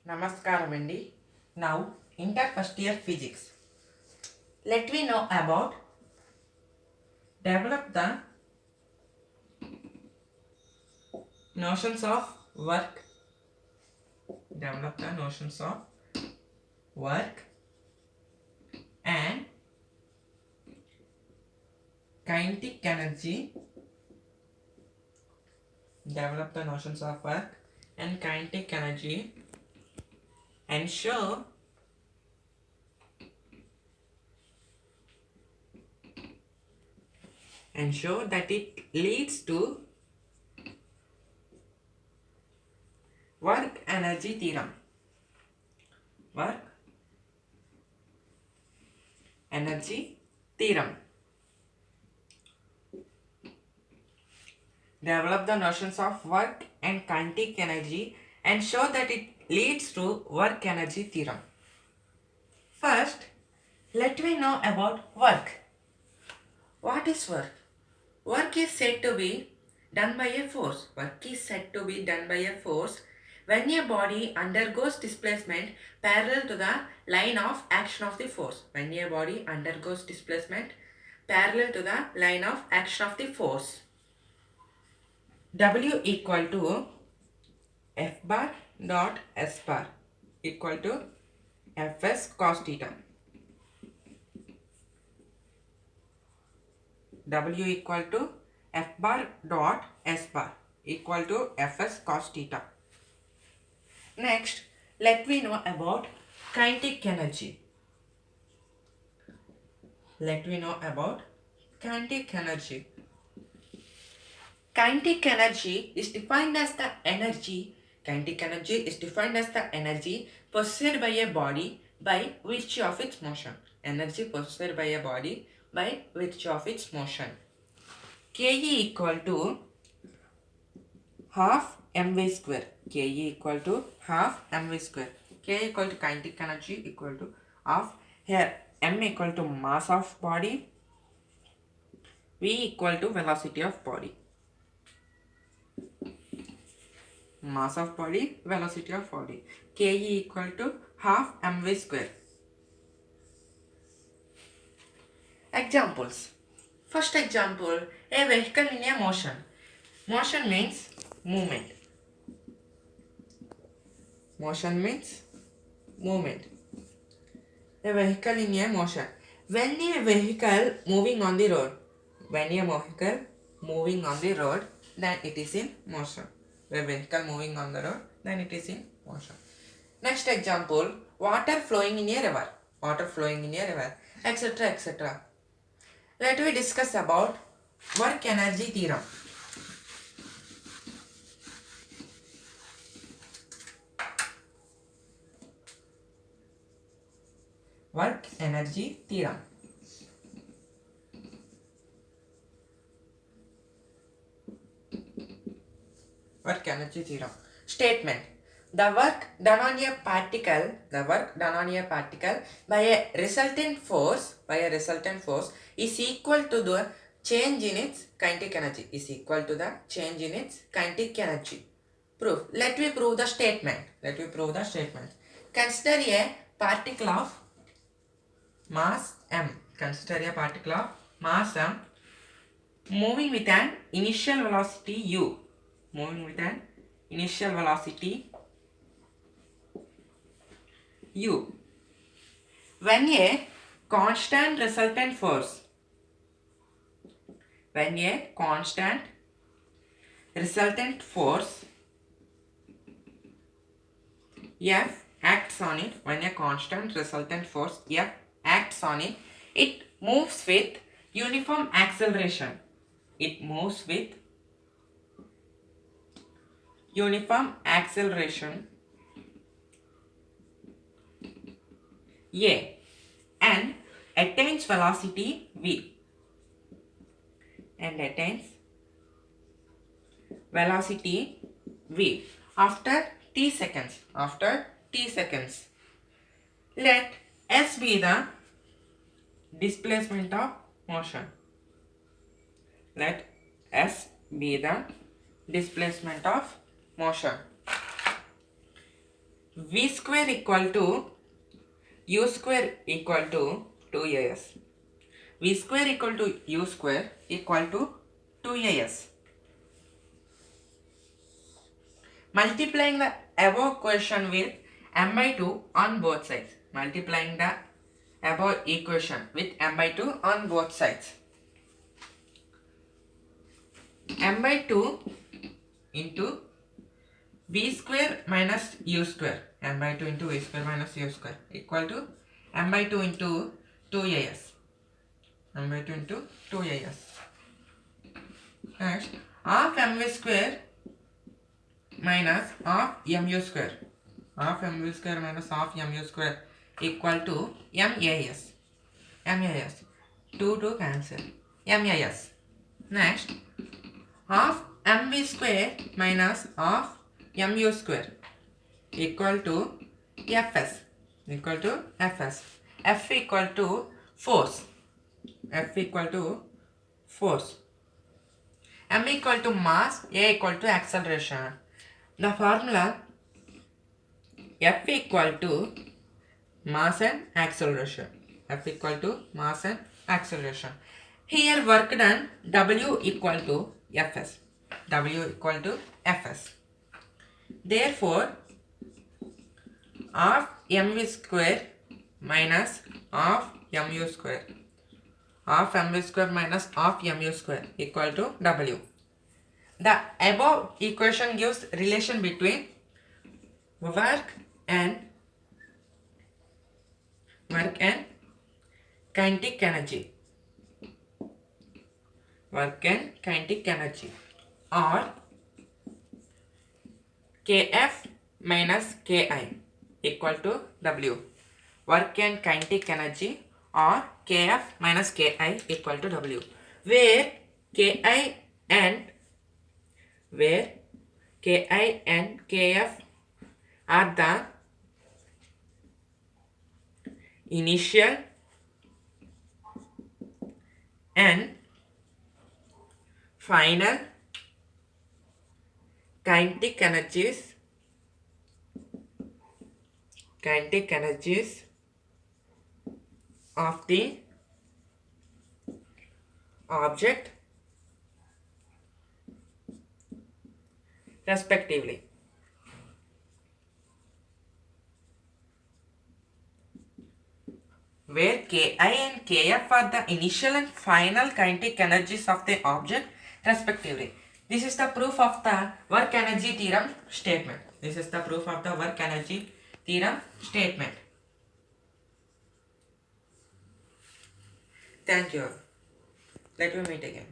Namaskaram Andy. Now, inter first year physics. Let me know about develop the notions of work. Develop the notions of work and kinetic energy. Develop the notions of work and kinetic energy and show that it leads to work energy theorem. Work energy theorem. Develop the notions of work and kinetic energy and show that it leads to work energy theorem. First, let me know about work. What is work? Work is said to be done by a force. Work is said to be done by a force when a body undergoes displacement parallel to the line of action of the force. When a body undergoes displacement parallel to the line of action of the force. W equal to F bar dot S bar equal to Fs cos theta. W equal to F bar dot S bar equal to Fs cos theta. Next, let me know about kinetic energy. Let me know about kinetic energy. Kinetic energy is defined as the energy. Kinetic energy is defined as the energy possessed by a body by virtue of its motion. Energy possessed by a body by virtue of its motion. Ke equal to half mv square. Ke equal to half mv square. K equal to kinetic energy equal to half. Here m equal to mass of body. V equal to velocity of body. Mass of body, velocity of body. Ke equal to half mv square. Examples. First example, a vehicle in a motion. Motion means movement. Motion means movement. A vehicle in a motion. When a vehicle moving on the road, then it is in motion. A vehicle moving on the road, then it is in motion. Next example, water flowing in a river. Water flowing in a river, etc. etc. Let me discuss about work energy theorem. Work energy theorem. Work energy theorem. Statement. The work done on a particle by a resultant force is equal to the change in its kinetic energy. Proof. Let me prove the statement. Consider a particle of mass m. Moving with an initial velocity u. When a constant resultant force F acts on it, it moves with uniform acceleration. A and attains velocity v. After t seconds. Let s be the displacement of motion. V square equal to U square equal to 2AS. V square equal to U square equal to 2AS. Multiplying the above equation with m by 2 on both sides. Multiplying the above equation with m by 2 on both sides. M by 2 into V square minus U square. M by 2 into V square minus U square equal to m by 2 into 2AS. M by 2 into 2AS. Next, half mv square minus half mu square. Half mu square minus half mu square equal to MAS. MAS. 2 cancel. MAS. Next, half mv square minus half mu square equal to Fs. Equal to Fs. F equal to force. F equal to force. M equal to mass, A equal to acceleration. The formula F equal to mass and acceleration. F equal to mass and acceleration. Here work done W equal to Fs. W equal to Fs. Therefore, half mv square minus half mu square. Half mv square minus half mu square equal to W. The above equation gives relation between work and kinetic energy. Work and kinetic energy, or Kf minus Ki equal to W. Work and kinetic energy, or Kf minus Ki equal to W, where Ki and Kf are the initial and final kinetic energies of the object respectively. Where Ki and Kf are the initial and final kinetic energies of the object respectively. This is the proof of the work energy theorem statement. This is the proof of the work energy theorem statement. Thank you. Let me meet again.